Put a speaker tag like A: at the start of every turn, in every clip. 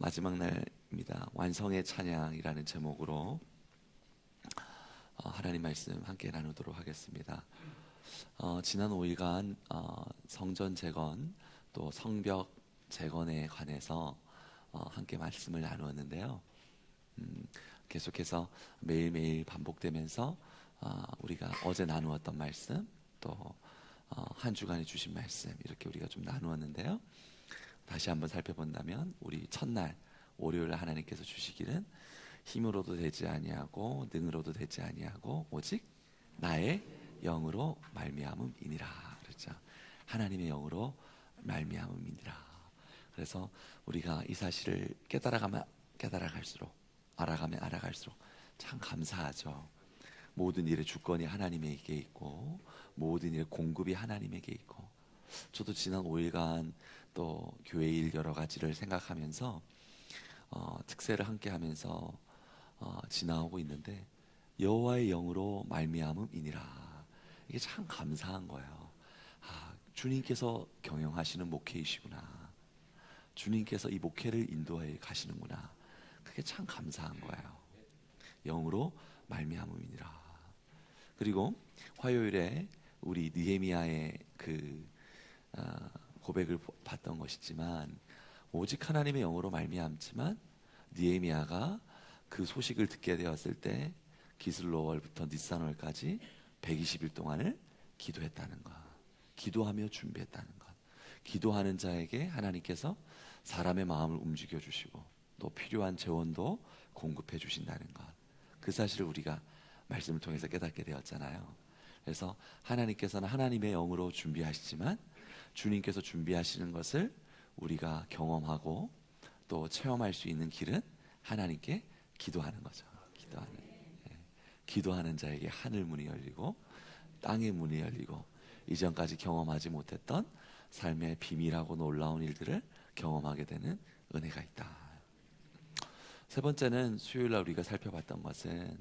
A: 마지막 날입니다. 완성의 찬양이라는 제목으로 하나님 말씀 함께 나누도록 하겠습니다. 지난 5일간 성전 재건 또 성벽 재건에 관해서 함께 말씀을 나누었는데요. 계속해서 매일매일 반복되면서 우리가 어제 나누었던 말씀 또 한 주간에 주신 말씀 이렇게 우리가 좀 나누었는데요. 다시 한번 살펴본다면 우리 첫날 월요일 하나님께서 주시기는 힘으로도 되지 아니하고 능으로도 되지 아니하고 오직 나의 영으로 말미암음이니라 그랬죠. 하나님의 영으로 말미암음이니라. 그래서 우리가 이 사실을 깨달아가면 깨달아갈수록 알아가면 알아갈수록 참 감사하죠. 모든 일의 주권이 하나님에게 있고 모든 일의 공급이 하나님에게 있고, 저도 지난 5일간 또 교회 일 여러 가지를 생각하면서 특세를 함께 하면서 지나오고 있는데 여호와의 영으로 말미암음이니라. 이게 참 감사한 거예요. 주님께서 경영하시는 목회이시구나. 주님께서 이 목회를 인도해 가시는구나. 그게 참 감사한 거예요. 영으로 말미암음이니라. 그리고 화요일에 우리 느헤미야의 그 고백을 봤던 것이지만, 오직 하나님의 영으로 말미암지만 느헤미야가 그 소식을 듣게 되었을 때 기슬로월부터 니산월까지 120일 동안을 기도했다는 것, 기도하며 준비했다는 것, 기도하는 자에게 하나님께서 사람의 마음을 움직여 주시고 또 필요한 재원도 공급해 주신다는 것, 그 사실을 우리가 말씀을 통해서 깨닫게 되었잖아요. 그래서 하나님께서는 하나님의 영으로 준비하시지만 주님께서 준비하시는 것을 우리가 경험하고 또 체험할 수 있는 길은 하나님께 기도하는 거죠. 기도하는 자에게 하늘 문이 열리고 땅의 문이 열리고 이전까지 경험하지 못했던 삶의 비밀하고 놀라운 일들을 경험하게 되는 은혜가 있다. 세 번째는 수요일날 우리가 살펴봤던 것은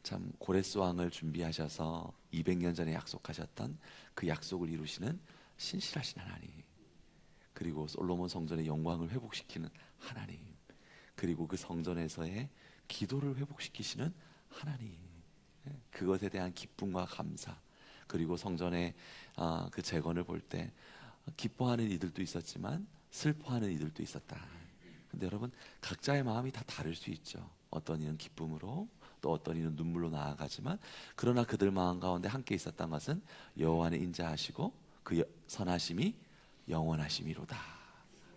A: 참 고레스 왕을 준비하셔서 200년 전에 약속하셨던 그 약속을 이루시는 신실하신 하나님, 그리고 솔로몬 성전의 영광을 회복시키는 하나님, 그리고 그 성전에서의 기도를 회복시키시는 하나님, 그것에 대한 기쁨과 감사, 그리고 성전의 그 재건을 볼 때 기뻐하는 이들도 있었지만 슬퍼하는 이들도 있었다. 근데 여러분, 각자의 마음이 다 다를 수 있죠. 어떤 이는 기쁨으로 또 어떤 이는 눈물로 나아가지만, 그러나 그들 마음 가운데 함께 있었던 것은 여호와는 인자하시고 그 선하심이 영원하심이로다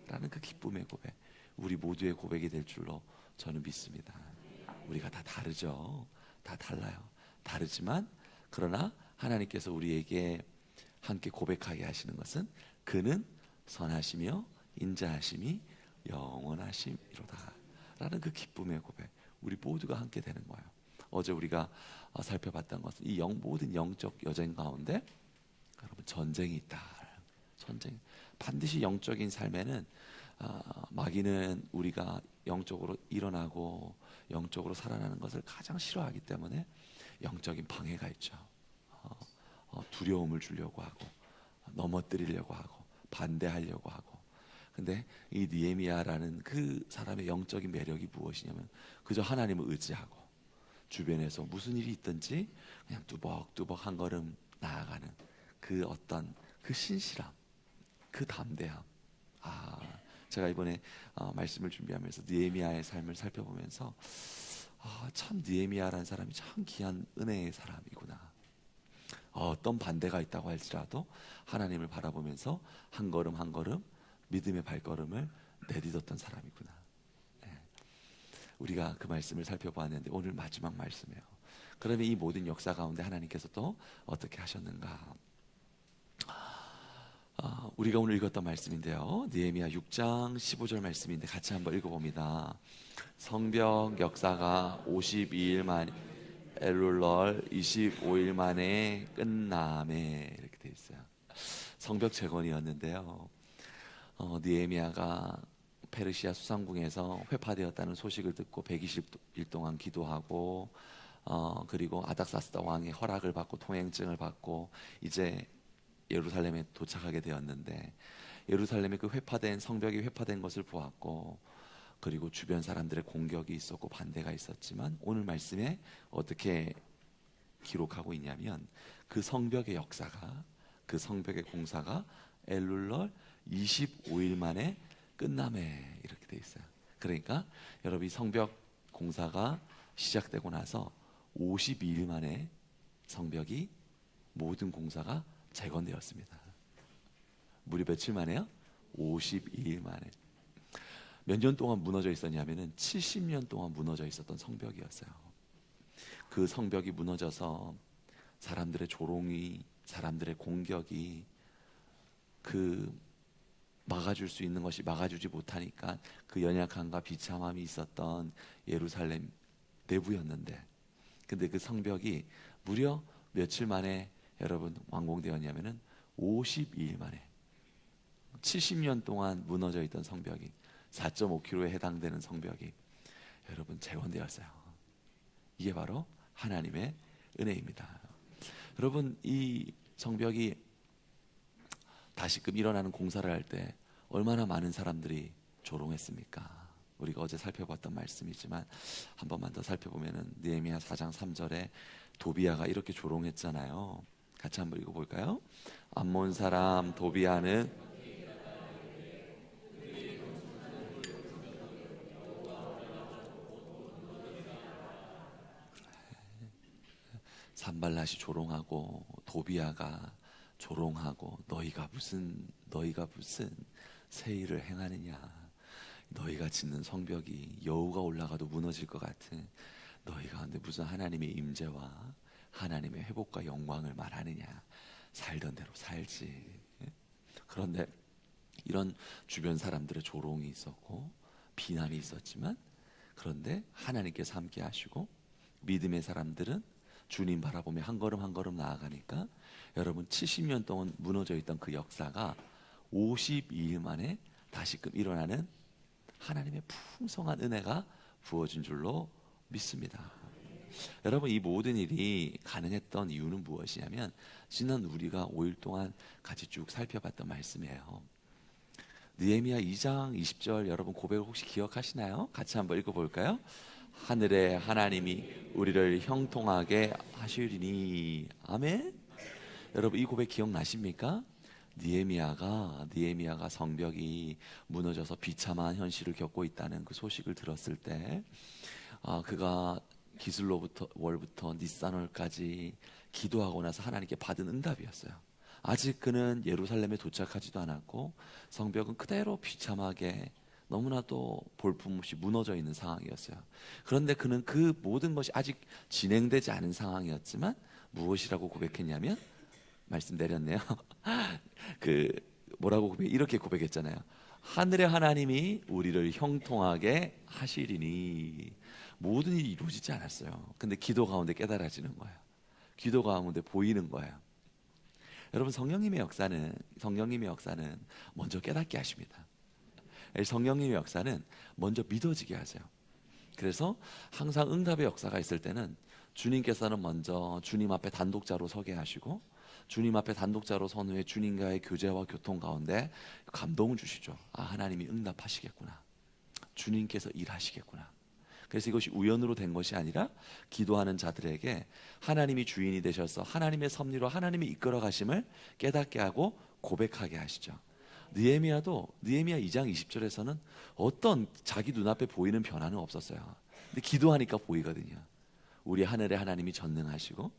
A: 라는 그 기쁨의 고백, 우리 모두의 고백이 될 줄로 저는 믿습니다. 우리가 다 다르죠. 다 달라요. 다르지만 그러나 하나님께서 우리에게 함께 고백하게 하시는 것은 그는 선하시며 인자하심이 영원하심이로다 라는 그 기쁨의 고백, 우리 모두가 함께 되는 거예요. 어제 우리가 살펴봤던 것은 이 모든 영적 여정 가운데 여러분 전쟁이 있다. 전쟁, 반드시 영적인 삶에는 마귀는 우리가 영적으로 일어나고 영적으로 살아나는 것을 가장 싫어하기 때문에 영적인 방해가 있죠. 두려움을 주려고 하고 넘어뜨리려고 하고 반대하려고 하고. 근데 이 느헤미야라는 그 사람의 영적인 매력이 무엇이냐면 그저 하나님을 의지하고 주변에서 무슨 일이 있든지 그냥 뚜벅뚜벅 한 걸음 나아가는 그 어떤 그 신실함, 그 담대함. 제가 이번에 말씀을 준비하면서 느헤미야의 삶을 살펴보면서 참 느헤미야라는 사람이 참 귀한 은혜의 사람이구나. 어떤 반대가 있다고 할지라도 하나님을 바라보면서 한 걸음 한 걸음 믿음의 발걸음을 내딛었던 사람이구나. 우리가 그 말씀을 살펴보았는데 오늘 마지막 말씀이에요. 그러면 이 모든 역사 가운데 하나님께서 또 어떻게 하셨는가? 우리가 오늘 읽었던 말씀인데요, 느헤미야 6장 15절 말씀인데 같이 한번 읽어봅니다. 성벽 역사가 52일 만 엘룰럴 25일 만에 끝남에, 이렇게 되어 있어요. 성벽 재건이었는데요, 느헤미야가 페르시아 수상궁에서 회파되었다는 소식을 듣고 120일 동안 기도하고 그리고 아닥사스다 왕의 허락을 받고 통행증을 받고 이제 예루살렘에 도착하게 되었는데, 예루살렘의 그 회파된 성벽이 회파된 것을 보았고 그리고 주변 사람들의 공격이 있었고 반대가 있었지만 오늘 말씀에 어떻게 기록하고 있냐면 그 성벽의 역사가, 그 성벽의 공사가 엘룰월 25일 만에 끝남에 이렇게 돼 있어요. 그러니까 여러분 이 성벽 공사가 시작되고 나서 52일 만에 성벽이 모든 공사가 재건되었습니다. 무려 며칠 만에요? 52일 만에. 몇 년 동안 무너져 있었냐면은 70년 동안 무너져 있었던 성벽이었어요. 그 성벽이 무너져서 사람들의 조롱이, 사람들의 공격이 그 막아줄 수 있는 것이 막아주지 못하니까 그 연약함과 비참함이 있었던 예루살렘 내부였는데, 근데 그 성벽이 무려 며칠 만에 여러분 완공되었냐면은 52일 만에. 70년 동안 무너져 있던 성벽이, 4.5km에 해당되는 성벽이 여러분 재건되었어요. 이게 바로 하나님의 은혜입니다. 여러분 이 성벽이 다시금 일어나는 공사를 할 때 얼마나 많은 사람들이 조롱했습니까? 우리가 어제 살펴봤던 말씀이지만 한 번만 더 살펴보면은 느헤미야 4장 3절에 도비야가 이렇게 조롱했잖아요. 같이 한번 읽어볼까요? 암몬 사람 도비야는 산발랏이 조롱하고 도비야가 조롱하고 너희가 무슨 새 일을 행하느냐, 너희가 짓는 성벽이 여우가 올라가도 무너질 것 같은 너희 가운데 무슨 하나님의 임재와 하나님의 회복과 영광을 말하느냐, 살던 대로 살지. 그런데 이런 주변 사람들의 조롱이 있었고 비난이 있었지만, 그런데 하나님께서 함께 하시고 믿음의 사람들은 주님 바라보며 한 걸음 한 걸음 나아가니까 여러분 70년 동안 무너져 있던 그 역사가 52일 만에 다시금 일어나는 하나님의 풍성한 은혜가 부어진 줄로 믿습니다. 여러분 이 모든 일이 가능했던 이유는 무엇이냐면 지난 우리가 5일 동안 같이 쭉 살펴봤던 말씀이에요. 느헤미야 2장 20절 여러분 고백을 혹시 기억하시나요? 같이 한번 읽어볼까요? 하늘의 하나님이 우리를 형통하게 하시리니. 아멘. 여러분 이 고백 기억나십니까? 느헤미야가 성벽이 무너져서 비참한 현실을 겪고 있다는 그 소식을 들었을 때 그가 기슬로부터 월부터 니산월까지 기도하고 나서 하나님께 받은 응답이었어요. 아직 그는 예루살렘에 도착하지도 않았고 성벽은 그대로 비참하게 너무나도 볼품없이 무너져 있는 상황이었어요. 그런데 그는 그 모든 것이 아직 진행되지 않은 상황이었지만 무엇이라고 고백했냐면, 말씀 내렸네요. 이렇게 고백했잖아요. 하늘의 하나님이 우리를 형통하게 하시리니. 모든 일이 이루어지지 않았어요. 근데 기도 가운데 깨달아지는 거예요. 기도 가운데 보이는 거예요. 여러분 성령님의 역사는 먼저 깨닫게 하십니다. 성령님의 역사는 먼저 믿어지게 하세요. 그래서 항상 응답의 역사가 있을 때는 주님께서는 먼저 주님 앞에 단독자로 서게 하시고, 주님 앞에 단독자로 선 후에 주님과의 교제와 교통 가운데 감동을 주시죠. 하나님이 응답하시겠구나, 주님께서 일하시겠구나. 그래서 이것이 우연으로 된 것이 아니라 기도하는 자들에게 하나님이 주인이 되셔서 하나님의 섭리로 하나님이 이끌어 가심을 깨닫게 하고 고백하게 하시죠. 느헤미야 2장 20절에서는 어떤 자기 눈앞에 보이는 변화는 없었어요. 근데 기도하니까 보이거든요. 우리 하늘의 하나님이 전능하시고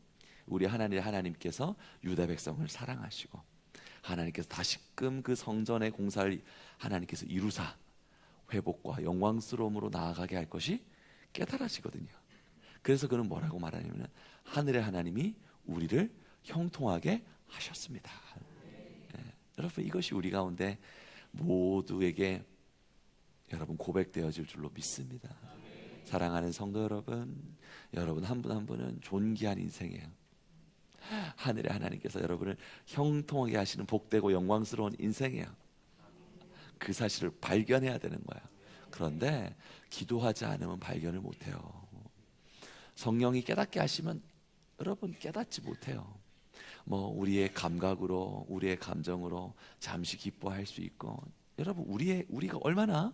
A: 우리 하나님의 하나님께서 유다 백성을 사랑하시고 하나님께서 다시금 그 성전의 공사를 하나님께서 이루사 회복과 영광스러움으로 나아가게 할 것이 깨달아지거든요. 그래서 그는 뭐라고 말하냐면 하늘의 하나님이 우리를 형통하게 하셨습니다. 여러분 이것이 우리 가운데 모두에게 여러분 고백되어질 줄로 믿습니다. 사랑하는 성도 여러분, 여러분 한 분 한 분은 존귀한 인생이에요. 하늘의 하나님께서 여러분을 형통하게 하시는 복되고 영광스러운 인생이에요. 그 사실을 발견해야 되는 거야. 그런데 기도하지 않으면 발견을 못해요. 성령이 깨닫게 하시면 여러분 깨닫지 못해요. 우리의 감각으로, 우리의 감정으로 잠시 기뻐할 수 있고, 여러분 우리가 얼마나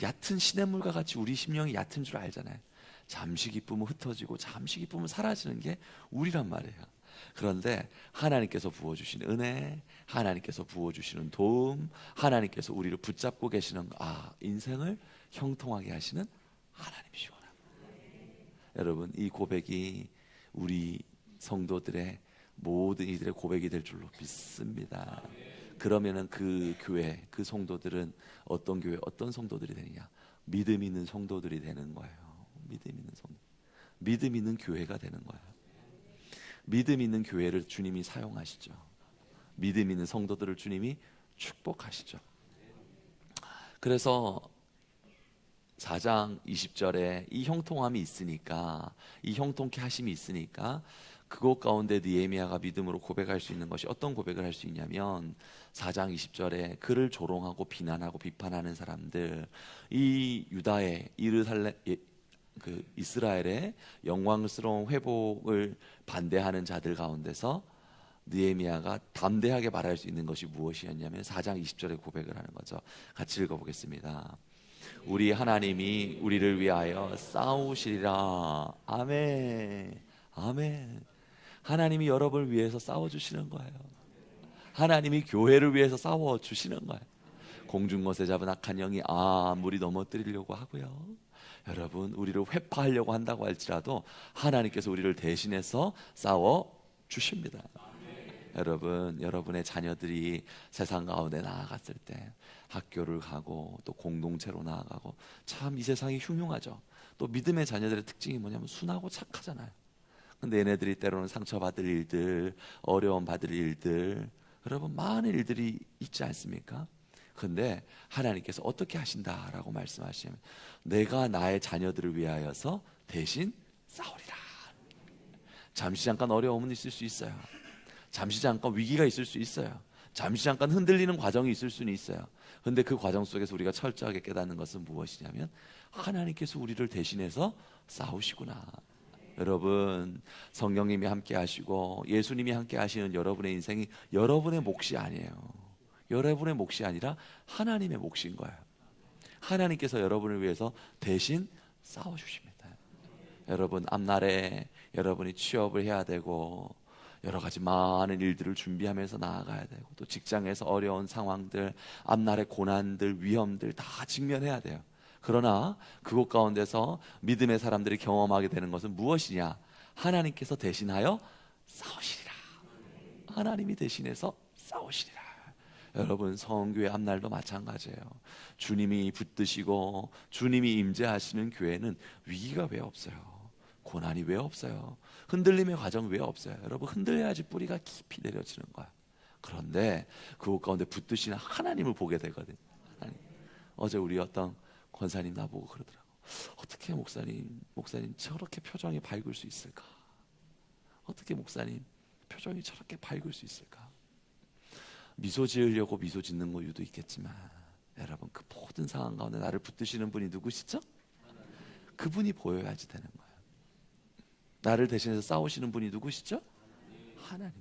A: 얕은 시냇물과 같이 우리 심령이 얕은 줄 알잖아요. 잠시 기쁘면 흩어지고 잠시 기쁘면 사라지는 게 우리란 말이에요. 그런데 하나님께서 부어주신 은혜, 하나님께서 부어주시는 도움, 하나님께서 우리를 붙잡고 계시는 인생을 형통하게 하시는 하나님이시구나. 여러분, 이 고백이 우리 성도들의 모든 이들의 고백이 될 줄로 믿습니다. 그러면은 그 교회, 그 성도들은 어떤 교회, 어떤 성도들이 되느냐? 믿음 있는 성도들이 되는 거예요. 믿음 있는 성도, 믿음 있는 교회가 되는 거예요. 믿음 있는 교회를 주님이 사용하시죠. 믿음 있는 성도들을 주님이 축복하시죠. 그래서 4장 20절에 이 형통함이 있으니까, 이 형통케 하심이 있으니까 그곳 가운데 느헤미야가 믿음으로 고백할 수 있는 것이 어떤 고백을 할 수 있냐면 4장 20절에 그를 조롱하고 비난하고 비판하는 사람들, 이 유다의 이스라엘의 영광스러운 회복을 반대하는 자들 가운데서 느헤미야가 담대하게 말할 수 있는 것이 무엇이었냐면 4장 20절에 고백을 하는 거죠. 같이 읽어보겠습니다. 우리 하나님이 우리를 위하여 싸우시리라. 아멘. 아멘. 하나님이 여러분을 위해서 싸워주시는 거예요. 하나님이 교회를 위해서 싸워주시는 거예요. 공중것에 잡은 악한 영이 아무리 넘어뜨리려고 하고요, 여러분, 우리를 회파하려고 한다고 할지라도 하나님께서 우리를 대신해서 싸워주십니다. 여러분, 여러분의 자녀들이 세상 가운데 나아갔을 때 학교를 가고 또 공동체로 나아가고, 참 이 세상이 흉흉하죠. 또 믿음의 자녀들의 특징이 뭐냐면 순하고 착하잖아요. 근데 얘네들이 때로는 상처받을 일들, 어려움 받을 일들, 여러분 많은 일들이 있지 않습니까? 근데 하나님께서 어떻게 하신다라고 말씀하시면 내가 나의 자녀들을 위하여서 대신 싸우리라. 잠시 잠깐 어려움은 있을 수 있어요. 잠시 잠깐 위기가 있을 수 있어요. 잠시 잠깐 흔들리는 과정이 있을 수는 있어요. 근데 그 과정 속에서 우리가 철저하게 깨닫는 것은 무엇이냐면 하나님께서 우리를 대신해서 싸우시구나. 여러분, 성령님이 함께 하시고 예수님이 함께 하시는 여러분의 인생이 여러분의 몫이 아니에요. 여러분의 몫이 아니라 하나님의 몫인 거예요. 하나님께서 여러분을 위해서 대신 싸워주십니다. 여러분, 앞날에 여러분이 취업을 해야 되고 여러 가지 많은 일들을 준비하면서 나아가야 되고, 또 직장에서 어려운 상황들, 앞날의 고난들, 위험들 다 직면해야 돼요. 그러나 그곳 가운데서 믿음의 사람들이 경험하게 되는 것은 무엇이냐? 하나님께서 대신하여 싸우시리라. 하나님이 대신해서 싸우시리라. 여러분, 성교회 앞날도 마찬가지예요. 주님이 붙드시고 주님이 임재하시는 교회는 위기가 왜 없어요? 고난이 왜 없어요? 흔들림의 과정 왜 없어요? 여러분, 흔들려야지 뿌리가 깊이 내려지는 거야. 그런데 그곳 가운데 붙드시는 하나님을 보게 되거든요. 하나님. 어제 우리 어떤 권사님 나보고 그러더라고. 어떻게 목사님 저렇게 표정이 밝을 수 있을까? 어떻게 목사님 표정이 저렇게 밝을 수 있을까? 미소 지으려고 미소 짓는 이유도 있겠지만, 여러분, 그 모든 상황 가운데 나를 붙드시는 분이 누구시죠? 그분이 보여야지 되는 거예요. 나를 대신해서 싸우시는 분이 누구시죠? 하나님.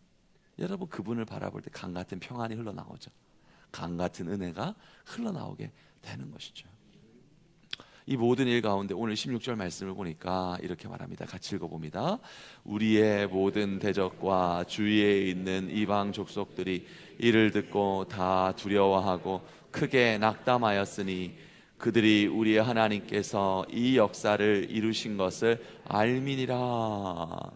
A: 여러분, 그분을 바라볼 때 강 같은 평안이 흘러나오죠. 강 같은 은혜가 흘러나오게 되는 것이죠. 이 모든 일 가운데 오늘 16절 말씀을 보니까 이렇게 말합니다. 같이 읽어봅니다. 우리의 모든 대적과 주위에 있는 이방 족속들이 이를 듣고 다 두려워하고 크게 낙담하였으니 그들이 우리의 하나님께서 이 역사를 이루신 것을 알미니라.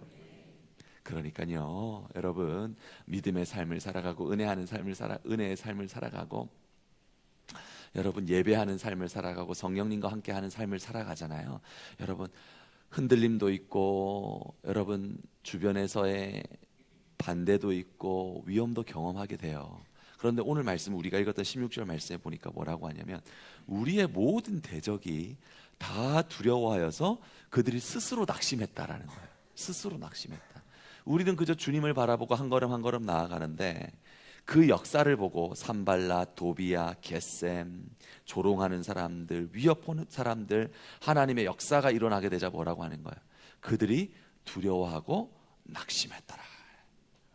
A: 그러니까요, 여러분, 믿음의 삶을 살아가고 은혜의 삶을 살아가고, 여러분, 예배하는 삶을 살아가고 성령님과 함께하는 삶을 살아가잖아요. 여러분, 흔들림도 있고, 여러분 주변에서의 반대도 있고 위험도 경험하게 돼요. 그런데 오늘 말씀, 우리가 읽었던 16절 말씀에 보니까 뭐라고 하냐면 우리의 모든 대적이 다 두려워하여서 그들이 스스로 낙심했다라는 거예요. 스스로 낙심했다. 우리는 그저 주님을 바라보고 한 걸음 한 걸음 나아가는데 그 역사를 보고 산발랏, 도비야, 겟셈, 조롱하는 사람들, 위협하는 사람들, 하나님의 역사가 일어나게 되자 뭐라고 하는 거예요? 그들이 두려워하고 낙심했더라.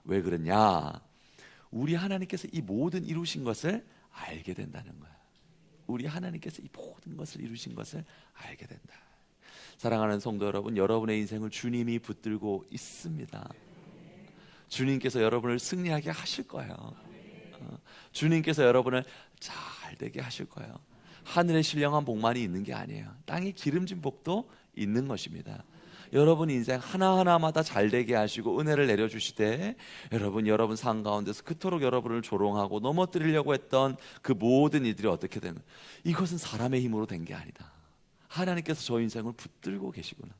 A: 왜 그러냐? 우리 하나님께서 이 모든 이루신 것을 알게 된다는 거예요. 우리 하나님께서 이 모든 것을 이루신 것을 알게 된다. 사랑하는 성도 여러분, 여러분의 인생을 주님이 붙들고 있습니다. 주님께서 여러분을 승리하게 하실 거예요. 주님께서 여러분을 잘 되게 하실 거예요. 하늘에 신령한 복만이 있는 게 아니에요. 땅에 기름진 복도 있는 것입니다. 여러분 인생 하나하나마다 잘 되게 하시고 은혜를 내려주시되, 여러분 삶 가운데서 그토록 여러분을 조롱하고 넘어뜨리려고 했던 그 모든 일들이 어떻게 되는, 이것은 사람의 힘으로 된 게 아니다. 하나님께서 저 인생을 붙들고 계시구나.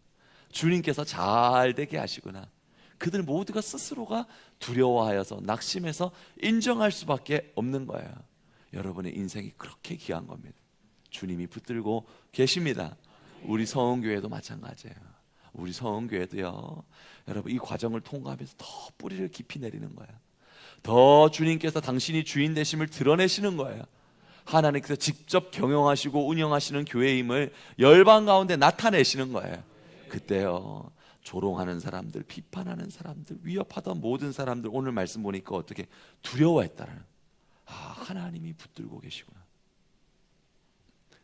A: 주님께서 잘 되게 하시구나. 그들 모두가 스스로가 두려워하여서 낙심해서 인정할 수밖에 없는 거예요. 여러분의 인생이 그렇게 귀한 겁니다. 주님이 붙들고 계십니다. 우리 서원교회도 마찬가지예요. 우리 서원교회도요, 여러분 이 과정을 통과하면서 더 뿌리를 깊이 내리는 거예요. 더 주님께서 당신이 주인 되심을 드러내시는 거예요. 하나님께서 직접 경영하시고 운영하시는 교회의 힘을 열방 가운데 나타내시는 거예요. 그때요, 조롱하는 사람들, 비판하는 사람들, 위협하던 모든 사람들, 오늘 말씀 보니까 어떻게 두려워했다라는, 하나님이 붙들고 계시구나.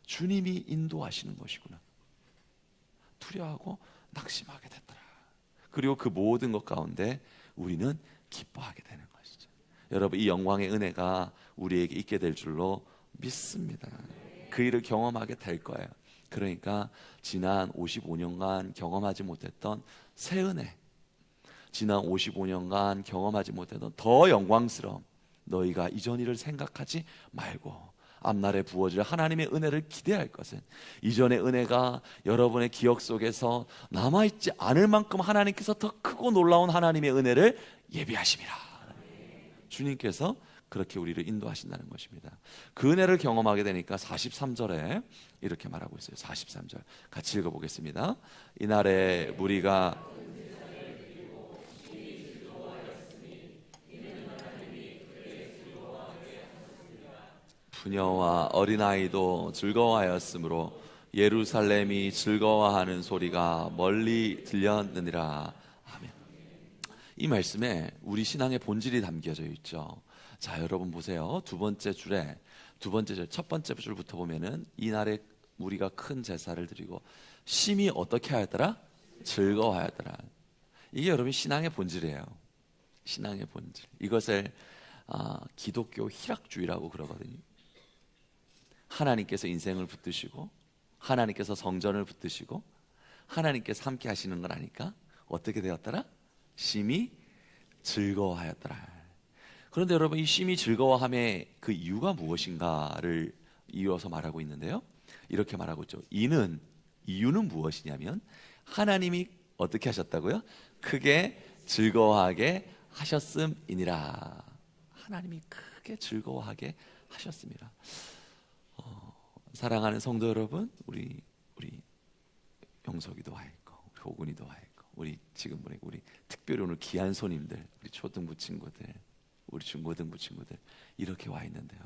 A: 주님이 인도하시는 것이구나. 두려워하고 낙심하게 됐더라. 그리고 그 모든 것 가운데 우리는 기뻐하게 되는 것이죠. 여러분, 이 영광의 은혜가 우리에게 있게 될 줄로 믿습니다. 그 일을 경험하게 될 거예요. 그러니까 지난 55년간 경험하지 못했던 새 은혜, 지난 55년간 경험하지 못했던 더 영광스러움, 너희가 이전 일을 생각하지 말고 앞날에 부어질 하나님의 은혜를 기대할 것은, 이전의 은혜가 여러분의 기억 속에서 남아있지 않을 만큼 하나님께서 더 크고 놀라운 하나님의 은혜를 예비하심이라. 주님께서 그렇게 우리를 인도하신다는 것입니다. 그 은혜를 경험하게 되니까 43절에 이렇게 말하고 있어요. 43절 같이 읽어보겠습니다. 이날에 무리가 부녀와 어린아이도 즐거워하였으므로 예루살렘이 즐거워하는 소리가 멀리 들렸느니라. 아멘. 이 말씀에 우리 신앙의 본질이 담겨져 있죠. 자, 여러분 보세요. 두 번째 줄, 첫 번째 줄부터 보면은 이날에 우리가 큰 제사를 드리고 심히 어떻게 하였더라? 즐거워하였더라. 이게 여러분 신앙의 본질이에요. 신앙의 본질. 이것을 기독교 희락주의라고 그러거든요. 하나님께서 인생을 붙드시고 하나님께서 성전을 붙드시고 하나님께서 함께 하시는 걸 아니까 어떻게 되었더라? 심히 즐거워하였더라. 그런데 여러분, 이 심히 즐거워함의 그 이유가 무엇인가를 이어서 말하고 있는데요, 이렇게 말하고 있죠. 이유는 무엇이냐면 하나님이 어떻게 하셨다고요? 크게 즐거워하게 하셨음이니라. 하나님이 크게 즐거워하게 하셨습니다. 사랑하는 성도 여러분, 우리 영석이도 와 있고, 우리 호군이도 와 있고, 우리 지금 보니까 우리 특별히 오늘 귀한 손님들, 우리 초등부 친구들, 우리 중고등부 친구들 이렇게 와 있는데요.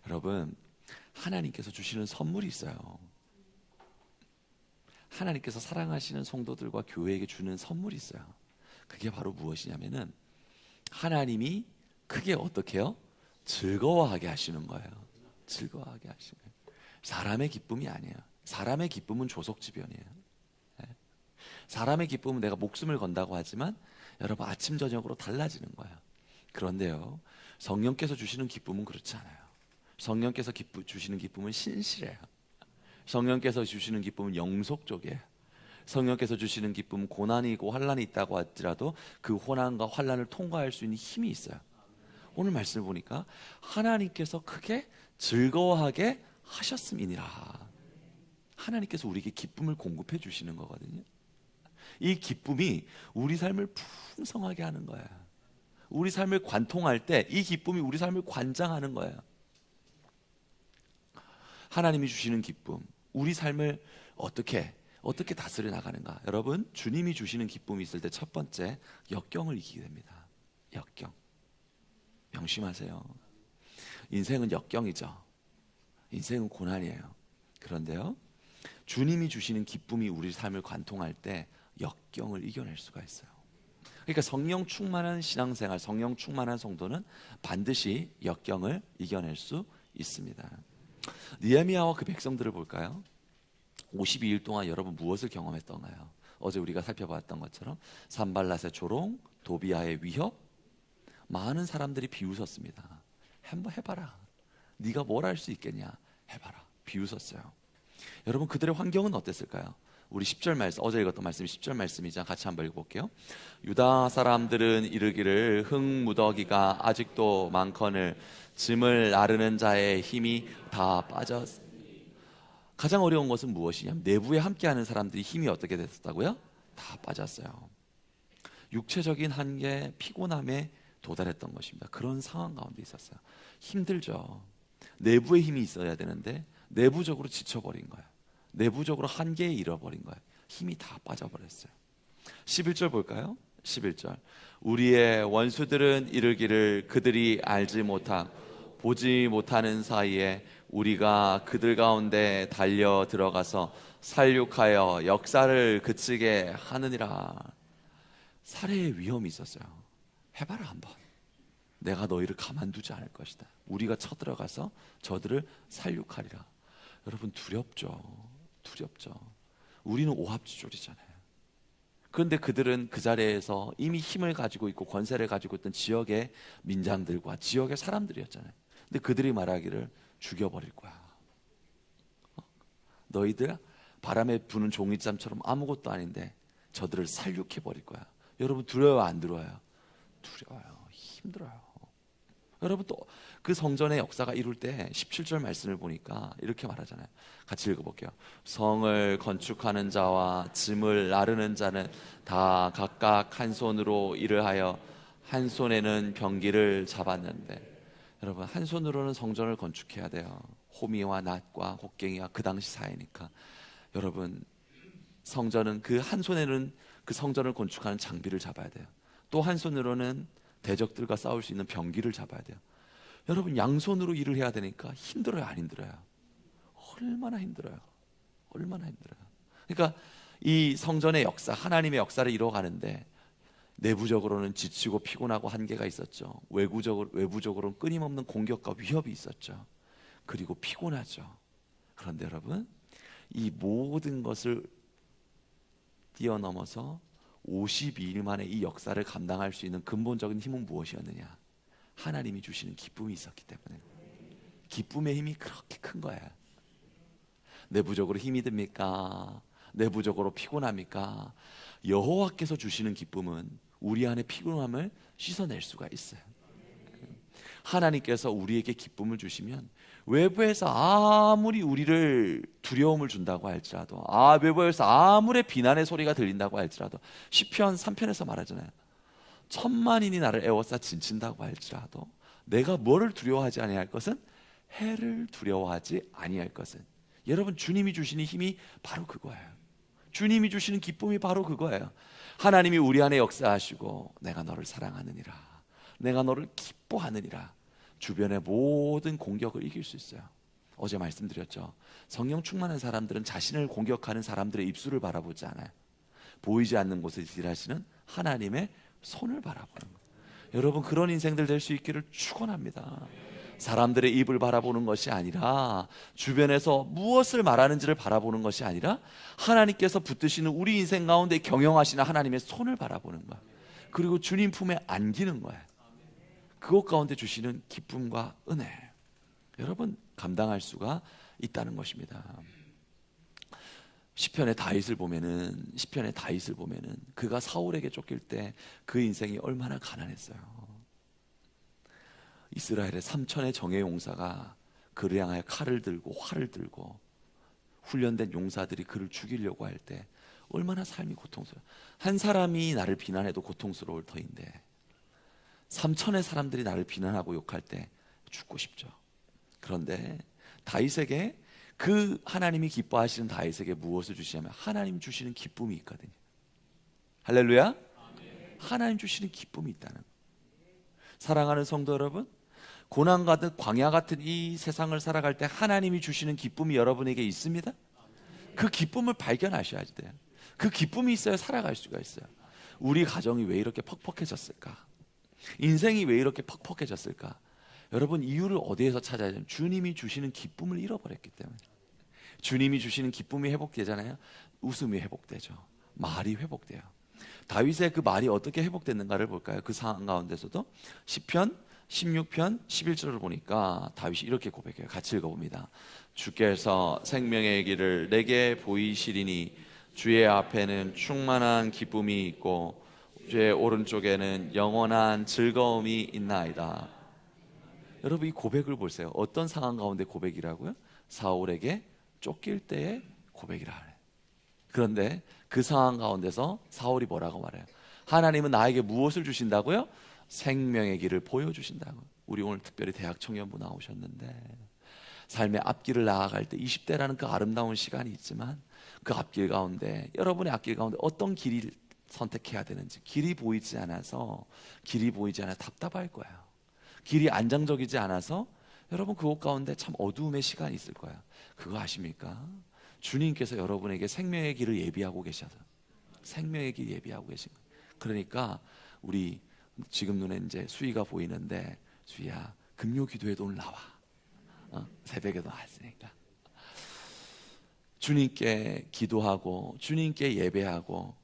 A: 여러분, 하나님께서 주시는 선물이 있어요. 하나님께서 사랑하시는 성도들과 교회에게 주는 선물이 있어요. 그게 바로 무엇이냐면은 하나님이 크게 어떻게 해요? 즐거워하게 하시는 거예요. 즐거워하게 하시는 거예요. 사람의 기쁨이 아니에요. 사람의 기쁨은 조속지변이에요. 사람의 기쁨은 내가 목숨을 건다고 하지만 여러분 아침 저녁으로 달라지는 거예요. 그런데요, 성령께서 주시는 기쁨은 그렇지 않아요. 성령께서 주시는 기쁨은 신실해요. 성령께서 주시는 기쁨은 영속적이에요. 성령께서 주시는 기쁨은 고난이고 환난이 있다고 할지라도 그 고난과 환난을 통과할 수 있는 힘이 있어요. 오늘 말씀을 보니까 하나님께서 크게 즐거워하게 하셨음이니라. 하나님께서 우리에게 기쁨을 공급해 주시는 거거든요. 이 기쁨이 우리 삶을 풍성하게 하는 거예요. 우리 삶을 관통할 때 이 기쁨이 우리 삶을 관장하는 거예요. 하나님이 주시는 기쁨, 우리 삶을 어떻게 다스려 나가는가. 여러분, 주님이 주시는 기쁨이 있을 때 첫 번째, 역경을 이기게 됩니다. 역경. 명심하세요. 인생은 역경이죠. 인생은 고난이에요. 그런데요, 주님이 주시는 기쁨이 우리 삶을 관통할 때 역경을 이겨낼 수가 있어요. 그러니까 성령 충만한 신앙생활, 성령 충만한 성도는 반드시 역경을 이겨낼 수 있습니다. 느헤미야와 그 백성들을 볼까요? 52일 동안 여러분 무엇을 경험했던가요? 어제 우리가 살펴봤던 것처럼 산발랏의 조롱, 도비아의 위협, 많은 사람들이 비웃었습니다. 한번 해봐라. 네가 뭘 할 수 있겠냐? 해봐라. 비웃었어요. 여러분 그들의 환경은 어땠을까요? 우리 10절 말씀, 어제 읽었던 말씀이 10절 말씀이자 같이 한번 읽어볼게요. 유다 사람들은 이르기를 흙무더기가 아직도 많거늘 짐을 나르는 자의 힘이 다 빠졌. 가장 어려운 것은 무엇이냐? 내부에 함께하는 사람들이 힘이 어떻게 됐었다고요? 다 빠졌어요. 육체적인 한계, 피곤함에 도달했던 것입니다. 그런 상황 가운데 있었어요. 힘들죠. 내부에 힘이 있어야 되는데 내부적으로 지쳐버린 거예요. 내부적으로 한계에 이뤄버린 거예요. 힘이 다 빠져버렸어요. 11절 볼까요? 11절. 우리의 원수들은 이르기를 그들이 알지 못하고 보지 못하는 사이에 우리가 그들 가운데 달려 들어가서 살육하여 역사를 그치게 하느니라. 살해의 위험이 있었어요. 해봐라 한번. 내가 너희를 가만두지 않을 것이다. 우리가 쳐들어가서 저들을 살육하리라. 여러분 두렵죠. 두렵죠. 우리는 오합지졸이잖아요. 그런데 그들은 그 자리에서 이미 힘을 가지고 있고 권세를 가지고 있던 지역의 민장들과 지역의 사람들이었잖아요. 근데 그들이 말하기를 죽여버릴 거야. 너희들 바람에 부는 종이잠처럼 아무것도 아닌데 저들을 살육해버릴 거야. 여러분 두려워요 안 두려워요? 두려워요. 힘들어요. 여러분 또 그 성전의 역사가 이룰 때 17절 말씀을 보니까 이렇게 말하잖아요. 같이 읽어볼게요. 성을 건축하는 자와 짐을 나르는 자는 다 각각 한 손으로 일을 하여 한 손에는 병기를 잡았는데, 여러분 한 손으로는 성전을 건축해야 돼요. 호미와 낫과 곡괭이가 그 당시 사회니까. 여러분 성전은 그 한 손에는 그 성전을 건축하는 장비를 잡아야 돼요. 또 한 손으로는 대적들과 싸울 수 있는 병기를 잡아야 돼요. 여러분 양손으로 일을 해야 되니까 힘들어요 안 힘들어요? 얼마나 힘들어요. 얼마나 힘들어요. 그러니까 이 성전의 역사, 하나님의 역사를 이루어가는데 내부적으로는 지치고 피곤하고 한계가 있었죠. 외부적으로는 끊임없는 공격과 위협이 있었죠. 그리고 피곤하죠. 그런데 여러분 이 모든 것을 뛰어넘어서 52일 만에 이 역사를 감당할 수 있는 근본적인 힘은 무엇이었느냐? 하나님이 주시는 기쁨이 있었기 때문에. 기쁨의 힘이 그렇게 큰 거예요. 내부적으로 힘이 듭니까? 내부적으로 피곤합니까? 여호와께서 주시는 기쁨은 우리 안에 피곤함을 씻어낼 수가 있어요. 하나님께서 우리에게 기쁨을 주시면 외부에서 아무리 우리를 두려움을 준다고 할지라도, 외부에서 아무리 비난의 소리가 들린다고 할지라도, 시편 3편에서 말하잖아요. 천만인이 나를 애워싸 진친다고 할지라도 내가 뭐를 두려워하지 아니할 것은 해를 두려워하지 아니할 것은. 여러분 주님이 주시는 힘이 바로 그거예요. 주님이 주시는 기쁨이 바로 그거예요. 하나님이 우리 안에 역사하시고 내가 너를 사랑하느니라, 내가 너를 기뻐하느니라. 주변의 모든 공격을 이길 수 있어요. 어제 말씀드렸죠. 성령 충만한 사람들은 자신을 공격하는 사람들의 입술을 바라보지 않아요. 보이지 않는 곳에서 일하시는 하나님의 손을 바라보는 거예요. 여러분 그런 인생들 될 수 있기를 축원합니다. 사람들의 입을 바라보는 것이 아니라, 주변에서 무엇을 말하는지를 바라보는 것이 아니라 하나님께서 붙드시는 우리 인생 가운데 경영하시는 하나님의 손을 바라보는 거예요. 그리고 주님 품에 안기는 거예요. 그것 가운데 주시는 기쁨과 은혜, 여러분 감당할 수가 있다는 것입니다. 시편의 다윗을 보면은 그가 사울에게 쫓길 때 그 인생이 얼마나 가난했어요. 이스라엘의 3천의 정예 용사가 그를 향하여 칼을 들고 활을 들고 훈련된 용사들이 그를 죽이려고 할 때 얼마나 삶이 고통스러워요. 한 사람이 나를 비난해도 고통스러울 터인데 3천의 사람들이 나를 비난하고 욕할 때 죽고 싶죠. 그런데 다윗에게, 그 하나님이 기뻐하시는 다윗에게 무엇을 주시냐면 하나님 주시는 기쁨이 있거든요. 할렐루야. 하나님 주시는 기쁨이 있다는 거예요. 사랑하는 성도 여러분, 고난 가득 광야 같은 이 세상을 살아갈 때 하나님이 주시는 기쁨이 여러분에게 있습니다. 그 기쁨을 발견하셔야 돼요. 그 기쁨이 있어야 살아갈 수가 있어요. 우리 가정이 왜 이렇게 퍽퍽해졌을까? 인생이 왜 이렇게 퍽퍽해졌을까? 여러분 이유를 어디에서 찾아야 되냐면 주님이 주시는 기쁨을 잃어버렸기 때문에. 주님이 주시는 기쁨이 회복되잖아요. 웃음이 회복되죠. 말이 회복돼요. 다윗의 그 말이 어떻게 회복됐는가를 볼까요? 그 상황 가운데서도 시편 16편 11절을 보니까 다윗이 이렇게 고백해요. 같이 읽어봅니다. 주께서 생명의 길을 내게 보이시리니 주의 앞에는 충만한 기쁨이 있고 주의 오른쪽에는 영원한 즐거움이 있나이다. 여러분 이 고백을 보세요. 어떤 상황 가운데 고백이라고요? 사울에게 쫓길 때의 고백이라 하네. 그런데 그 상황 가운데서 사울이 뭐라고 말해요? 하나님은 나에게 무엇을 주신다고요? 생명의 길을 보여주신다고. 우리 오늘 특별히 대학 청년부 나오셨는데 삶의 앞길을 나아갈 때 20대라는 그 아름다운 시간이 있지만 그 앞길 가운데, 여러분의 앞길 가운데 어떤 길을 선택해야 되는지 길이 보이지 않아서 답답할 거예요. 길이 안정적이지 않아서 여러분 그곳 가운데 참 어두움의 시간이 있을 거예요. 그거 아십니까? 주님께서 여러분에게 생명의 길을 예비하고 계셔서 생명의 길 예비하고 계신 거예요. 그러니까 우리 지금 눈에 이제 수희가 보이는데, 수희야 금요 기도에도 오늘 나와. 새벽에도 왔으니까 주님께 기도하고 주님께 예배하고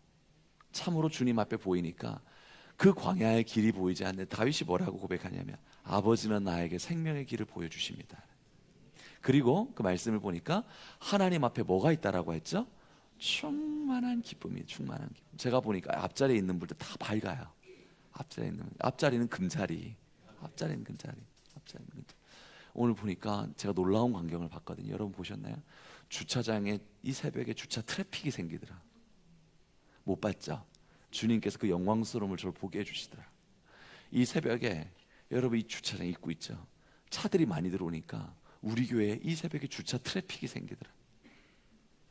A: 참으로 주님 앞에 보이니까 그 광야의 길이 보이지 않는 다윗이 뭐라고 고백하냐면 아버지는 나에게 생명의 길을 보여주십니다. 그리고 그 말씀을 보니까 하나님 앞에 뭐가 있다라고 했죠? 충만한 기쁨이, 충만한 기쁨. 제가 보니까 앞자리에 있는 분들 다 밝아요. 앞자리는 금자리, 앞자리는 금자리. 오늘 보니까 제가 놀라운 광경을 봤거든요. 여러분 보셨나요? 주차장에 이 새벽에 주차 트래픽이 생기더라. 못 봤죠? 주님께서 그 영광스러움을 저를 보게 해주시더라. 이 새벽에 여러분 이 주차장 입구 있죠? 차들이 많이 들어오니까 우리 교회에 이 새벽에 주차 트래픽이 생기더라.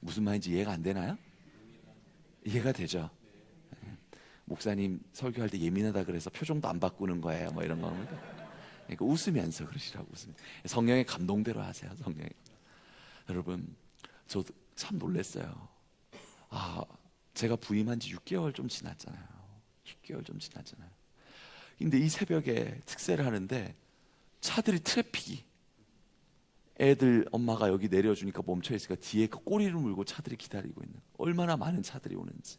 A: 무슨 말인지 이해가 안 되나요? 이해가 되죠? 목사님 설교할 때 예민하다 그래서 표정도 안 바꾸는 거예요, 뭐 이런 겁니다. 그러니까 웃으면서 그러시라고. 성령의 감동대로 하세요. 성령의. 여러분 저 참 놀랐어요. 제가 부임한 지 6개월 좀 지났잖아요. 6개월 좀 지났잖아요. 근데 이 새벽에 특세를 하는데 차들이 트래픽이, 애들 엄마가 여기 내려주니까 멈춰 있으니까 뒤에 그 꼬리를 물고 차들이 기다리고 있는, 얼마나 많은 차들이 오는지.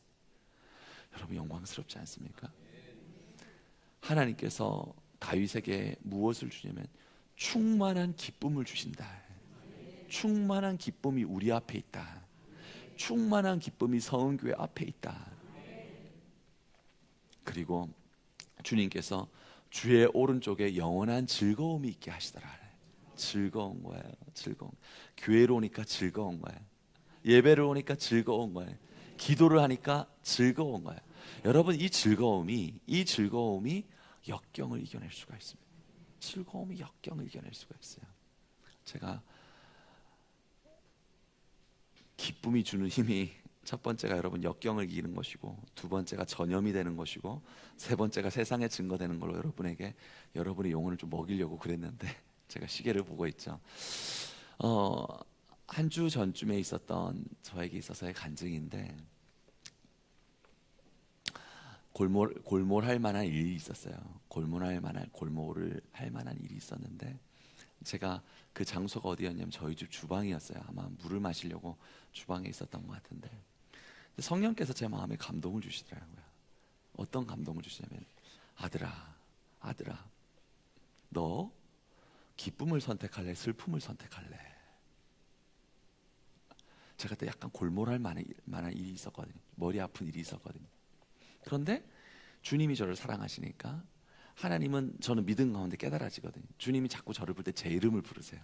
A: 여러분 영광스럽지 않습니까? 하나님께서 다윗에게 무엇을 주냐면 충만한 기쁨을 주신다. 충만한 기쁨이 우리 앞에 있다. 충만한 기쁨이 서은교회 앞에 있다. 그리고 주님께서 주의 오른쪽에 영원한 즐거움이 있게 하시더라. 즐거운 거예요. 즐거운. 교회로 오니까 즐거운 거예요. 예배를 오니까 즐거운 거예요. 기도를 하니까 즐거운 거예요. 여러분 이 즐거움이 역경을 이겨낼 수가 있습니다. 즐거움이 역경을 이겨낼 수가 있어요. 제가 기쁨이 주는 힘이 첫 번째가 여러분 역경을 이기는 것이고, 두 번째가 전염이 되는 것이고, 세 번째가 세상에 증거되는 걸로 여러분에게 여러분의 영혼을 좀 먹이려고 그랬는데 제가 시계를 보고 있죠. 한 주 전쯤에 있었던 저에게 있어서의 간증인데, 골몰할 만한 일이 있었어요. 골몰을 할 만한 일이 있었는데, 제가 그 장소가 어디였냐면 저희 집 주방이었어요. 아마 물을 마시려고 주방에 있었던 것 같은데, 성령께서 제 마음에 감동을 주시더라고요. 어떤 감동을 주시냐면, 아들아 너 기쁨을 선택할래? 슬픔을 선택할래? 제가 그때 약간 골몰할 만한 일이 있었거든요. 머리 아픈 일이 있었거든요. 그런데 주님이 저를 사랑하시니까, 하나님은 저는 믿음 가운데 깨달아지거든요. 주님이 자꾸 저를 부를 때 제 이름을 부르세요.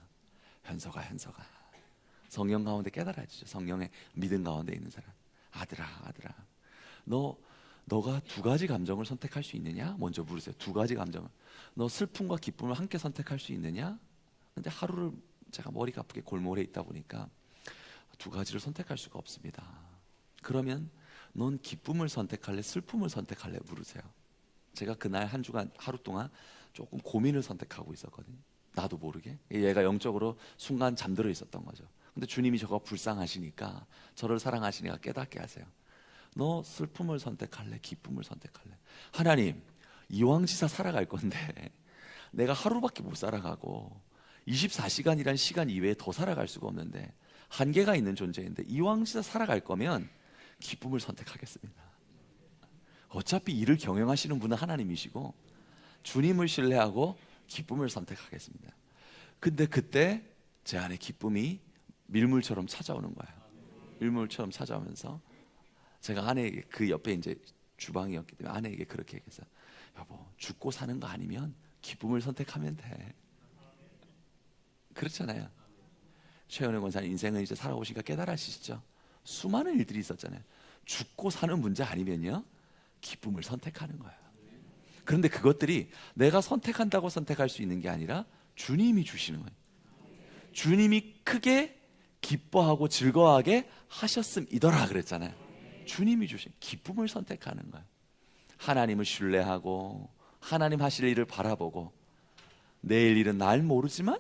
A: 현서가. 성령 가운데 깨달아지죠. 성령의 믿음 가운데 있는 사람. 아들아 너가 두 가지 감정을 선택할 수 있느냐? 먼저 물으세요. 두 가지 감정을. 너 슬픔과 기쁨을 함께 선택할 수 있느냐? 근데 하루를 제가 머리가 아프게 골몰해 있다 보니까 두 가지를 선택할 수가 없습니다. 그러면 넌 기쁨을 선택할래? 슬픔을 선택할래? 물으세요. 제가 그날 한 주간 하루 동안 조금 고민을 선택하고 있었거든요. 나도 모르게 얘가 영적으로 순간 잠들어 있었던 거죠. 근데 주님이 저가 불쌍하시니까, 저를 사랑하시니까 깨닫게 하세요. 너 슬픔을 선택할래? 기쁨을 선택할래? 하나님, 이왕지사 살아갈 건데 내가 하루밖에 못 살아가고 24시간이란 시간 이외에 더 살아갈 수가 없는데 한계가 있는 존재인데 이왕 진짜 살아갈 거면 기쁨을 선택하겠습니다. 어차피 이를 경영하시는 분은 하나님이시고 주님을 신뢰하고 기쁨을 선택하겠습니다. 근데 그때 제 안에 기쁨이 밀물처럼 찾아오는 거예요. 밀물처럼 찾아오면서 제가 아내에게, 그 옆에 이제 주방이었기 때문에 아내에게 그렇게 얘기했어요. 여보, 죽고 사는 거 아니면 기쁨을 선택하면 돼. 그렇잖아요. 최현우 권사님 인생은 이제 살아오시니까 깨달으시죠. 수많은 일들이 있었잖아요. 죽고 사는 문제 아니면요, 기쁨을 선택하는 거예요. 그런데 그것들이 내가 선택한다고 선택할 수 있는 게 아니라 주님이 주시는 거예요. 주님이 크게 기뻐하고 즐거워하게 하셨음이더라 그랬잖아요. 주님이 주신 기쁨을 선택하는 거예요. 하나님을 신뢰하고 하나님 하실 일을 바라보고 내일 일은 날 모르지만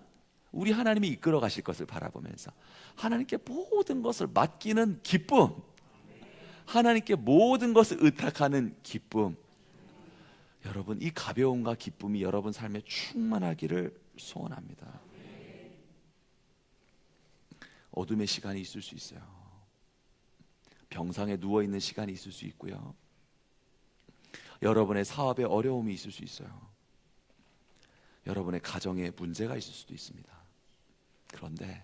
A: 우리 하나님이 이끌어 가실 것을 바라보면서 하나님께 모든 것을 맡기는 기쁨, 하나님께 모든 것을 의탁하는 기쁨. 여러분, 이 가벼움과 기쁨이 여러분 삶에 충만하기를 소원합니다. 어둠의 시간이 있을 수 있어요. 병상에 누워있는 시간이 있을 수 있고요. 여러분의 사업에 어려움이 있을 수 있어요. 여러분의 가정에 문제가 있을 수도 있습니다. 그런데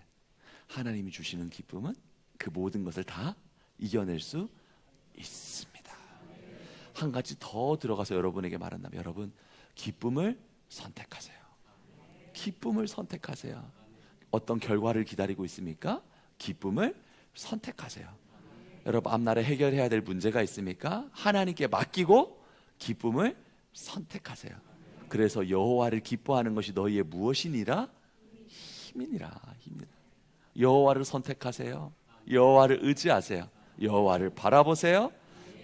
A: 하나님이 주시는 기쁨은 그 모든 것을 다 이겨낼 수 있습니다. 한 가지 더 들어가서 여러분에게 말한다면, 여러분, 기쁨을 선택하세요. 기쁨을 선택하세요. 어떤 결과를 기다리고 있습니까? 기쁨을 선택하세요. 여러분, 앞날에 해결해야 될 문제가 있습니까? 하나님께 맡기고 기쁨을 선택하세요. 그래서 여호와를 기뻐하는 것이 너희의 무엇이니라? 힘이니라. 힘이니라. 여호와를 선택하세요. 여호와를 의지하세요. 여호와를 바라보세요.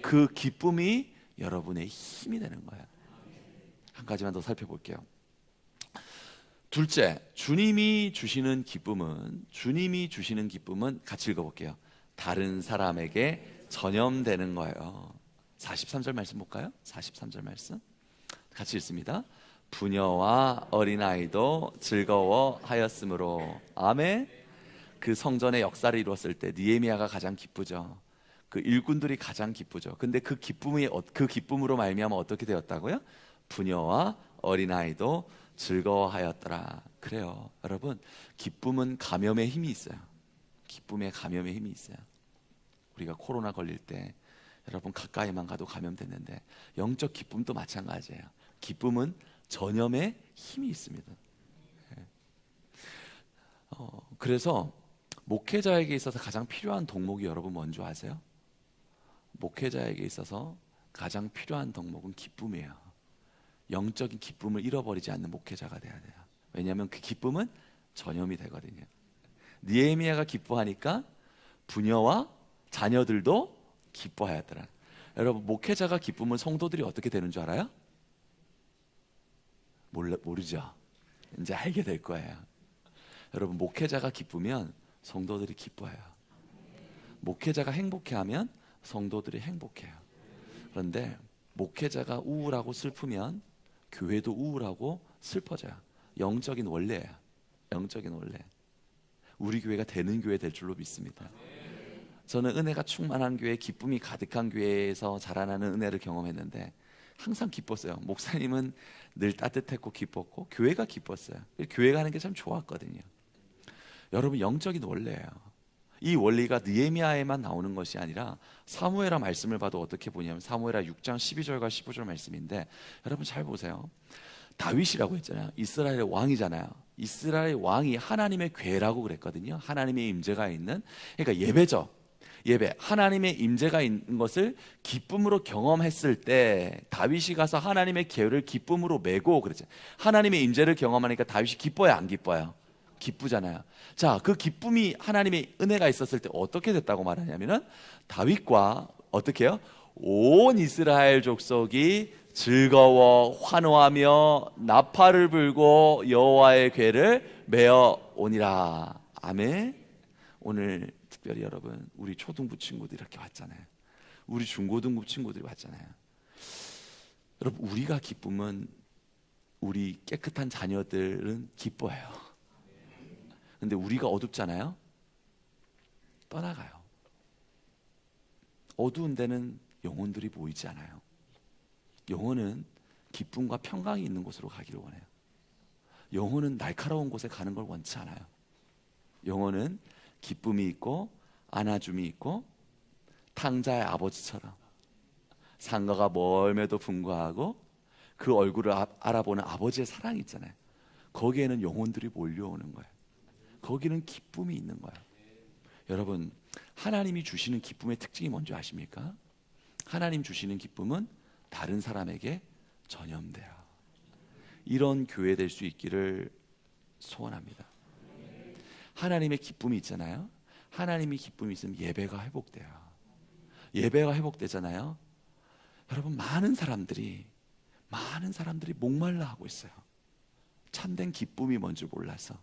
A: 그 기쁨이 여러분의 힘이 되는 거예요. 한 가지만 더 살펴볼게요. 둘째, 주님이 주시는 기쁨은 같이 읽어볼게요. 다른 사람에게 전염되는 거예요. 43절 말씀 볼까요? 43절 말씀 같이 읽습니다. 부녀와 어린아이도 즐거워하였으므로. 아멘. 그 성전의 역사를 이루었을 때 느헤미야가 가장 기쁘죠. 그 일꾼들이 가장 기쁘죠. 근데 그 기쁨으로 말미암아 어떻게 되었다고요? 부녀와 어린아이도 즐거워하였더라. 그래요. 여러분, 기쁨은 감염의 힘이 있어요. 기쁨의 감염의 힘이 있어요. 우리가 코로나 걸릴 때 여러분 가까이만 가도 감염됐는데 영적 기쁨도 마찬가지예요. 기쁨은 전염의 힘이 있습니다. 그래서 목회자에게 있어서 가장 필요한 덕목이 여러분 뭔지 아세요? 목회자에게 있어서 가장 필요한 덕목은 기쁨이에요. 영적인 기쁨을 잃어버리지 않는 목회자가 돼야 돼요. 왜냐하면 그 기쁨은 전염이 되거든요. 느헤미야가 기뻐하니까 부녀와 자녀들도 기뻐하였더라. 여러분, 목회자가 기쁘면 성도들이 어떻게 되는 줄 알아요? 모르죠. 이제 알게 될 거예요. 여러분, 목회자가 기쁘면 성도들이 기뻐해요. 목회자가 행복해하면 성도들이 행복해요. 그런데 목회자가 우울하고 슬프면 교회도 우울하고 슬퍼져요. 영적인 원리예요. 영적인 원리. 우리 교회가 되는 교회 될 줄로 믿습니다. 저는 은혜가 충만한 교회, 기쁨이 가득한 교회에서 자라나는 은혜를 경험했는데 항상 기뻤어요. 목사님은 늘 따뜻했고 기뻤고 교회가 기뻤어요. 교회 가는 게 참 좋았거든요. 여러분, 영적인 원리예요. 이 원리가 느헤미야에만 나오는 것이 아니라 사무엘하 말씀을 봐도 어떻게 보냐면 사무엘하 6장 12절과 15절 말씀인데, 여러분 잘 보세요. 다윗이라고 했잖아요. 이스라엘의 왕이잖아요. 이스라엘 왕이 하나님의 궤라고 그랬거든요. 하나님의 임재가 있는, 그러니까 예배죠. 예배, 하나님의 임재가 있는 것을 기쁨으로 경험했을 때 다윗이 가서 하나님의 궤를 기쁨으로 메고 그랬죠. 하나님의 임재를 경험하니까 다윗이 기뻐요, 안 기뻐요? 기쁘잖아요. 자, 그 기쁨이 하나님의 은혜가 있었을 때 어떻게 됐다고 말하냐면은 다윗과 어떻게 해요? 온 이스라엘 족속이 즐거워 환호하며 나팔을 불고 여호와의 궤를 메어 오니라. 아멘. 오늘 특별히 여러분, 우리 초등부 친구들이 이렇게 왔잖아요. 우리 중고등부 친구들이 왔잖아요. 여러분, 우리가 기쁨은 우리 깨끗한 자녀들은 기뻐해요. 근데 우리가 어둡잖아요. 떠나가요. 어두운 데는 영혼들이 보이지 않아요. 영혼은 기쁨과 평강이 있는 곳으로 가기를 원해요. 영혼은 날카로운 곳에 가는 걸 원치 않아요. 영혼은 기쁨이 있고 안아줌이 있고 탕자의 아버지처럼 상가가 멀매도 분과하고 그 얼굴을 알아보는 아버지의 사랑이 있잖아요. 거기에는 영혼들이 몰려오는 거예요. 거기는 기쁨이 있는 거예요. 여러분, 하나님이 주시는 기쁨의 특징이 뭔지 아십니까? 하나님 주시는 기쁨은 다른 사람에게 전염돼요. 이런 교회 될 수 있기를 소원합니다. 하나님의 기쁨이 있잖아요. 하나님의 기쁨이 있으면 예배가 회복돼요. 예배가 회복되잖아요. 여러분, 많은 사람들이 목말라 하고 있어요. 참된 기쁨이 뭔지 몰라서,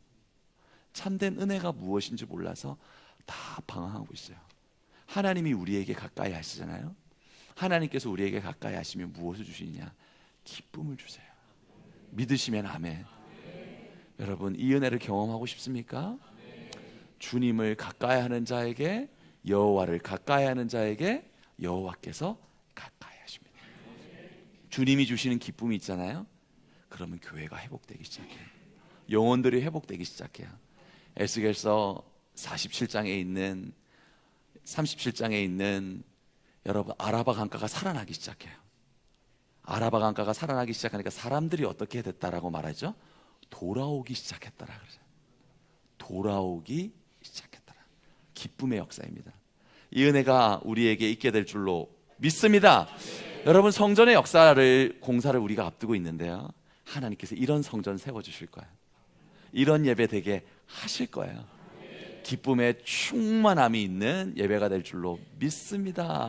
A: 참된 은혜가 무엇인지 몰라서 다 방황하고 있어요. 하나님이 우리에게 가까이 하시잖아요. 하나님께서 우리에게 가까이 하시면 무엇을 주시느냐? 기쁨을 주세요. 믿으시면 아멘. 여러분, 이 은혜를 경험하고 싶습니까? 주님을 가까이 하는 자에게, 여호와를 가까이 하는 자에게 여호와께서 가까이 하십니다. 주님이 주시는 기쁨이 있잖아요. 그러면 교회가 회복되기 시작해요. 영혼들이 회복되기 시작해요. 에스겔서 37장에 있는 37장에 있는 여러분, 아라바 강가가 살아나기 시작해요. 아라바 강가가 살아나기 시작하니까 사람들이 어떻게 됐다라고 말하죠? 돌아오기 시작했다라 그러죠. 돌아오기 시작했다라. 기쁨의 역사입니다. 이 은혜가 우리에게 있게 될 줄로 믿습니다. 여러분, 성전의 역사를, 공사를 우리가 앞두고 있는데요, 하나님께서 이런 성전 세워주실 거예요. 이런 예배 되게 하실 거예요. 기쁨의 충만함이 있는 예배가 될 줄로 믿습니다.